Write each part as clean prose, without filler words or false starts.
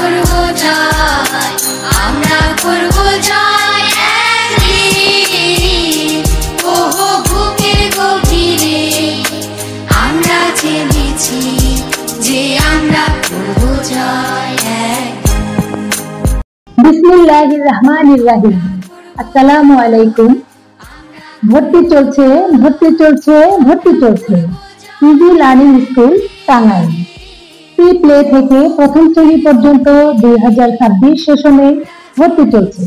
করব জয়, আমরা করব জয় একদিন। ওহো বুকের গভীরে আমরা জেনেছি যে আমরা করব জয় একদিন। বিসমিল্লাহির রহমানির রহিম। আসসালামু আলাইকুম। ভর্তি চলছে ভর্তি চলছে ভর্তি চলছে easy learning school Tangail. Pre play থেকে প্রথম শ্রেণী পর্যন্ত 2026 সেশনে ভর্তি চলছে।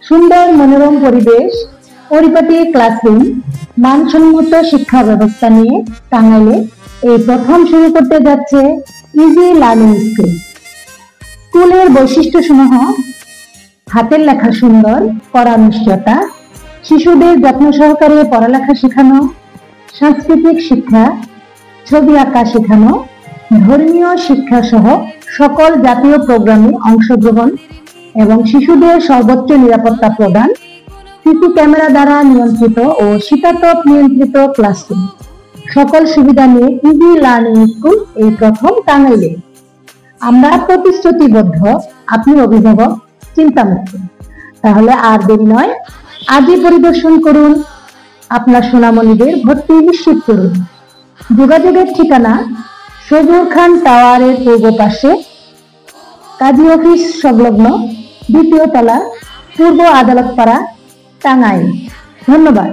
সুন্দর মনোরম পরিবেশ, পরিপাটি ক্লাসরুম, মানসম্মত শিক্ষা ব্যবস্থা নিয়ে টাঙ্গাইলে এই প্রথম শুরু করতে যাচ্ছে ইজি লার্নিং স্কুল। স্কুলের বৈশিষ্ট্যসমূহ: হাতের লেখা সুন্দর, পড়ার নিশ্চয়তা, শিশুদের যত্ন সহকারে পড়ালেখা শেখানো, সাংস্কৃতিক শিক্ষা, ছবি আঁকা শেখানো, ধর্মীয় শিক্ষা সহ সকল জাতীয় প্রোগ্রামে অংশগ্রহণ এবং শিশুদের সর্বোচ্চ নিরাপত্তা প্রদান, সিসি ক্যামেরা দ্বারা নিয়ন্ত্রিত ও শীতাতপ নিয়ন্ত্রিত ক্লাসরুম, সকল সুবিধা নিয়ে ইজি লার্নিং স্কুল এই প্রথম টাঙ্গাইলে। আমরা প্রতিশ্রুতিবদ্ধ, আপনি অভিভাবক চিন্তামুক্ত। তাহলে আর দেরি নয়, আজই পরিদর্শন করুন, আপনার সোনামণিদের ভর্তি নিশ্চিত করুন। যোগাযোগের ঠিকানা: সজুর খান টাওয়ারের পূর্ব পাশে, কাজী অফিস সংলগ্ন, 2য় তলা, পূর্ব আদালত পাড়া, টাঙ্গাইল। ধন্যবাদ।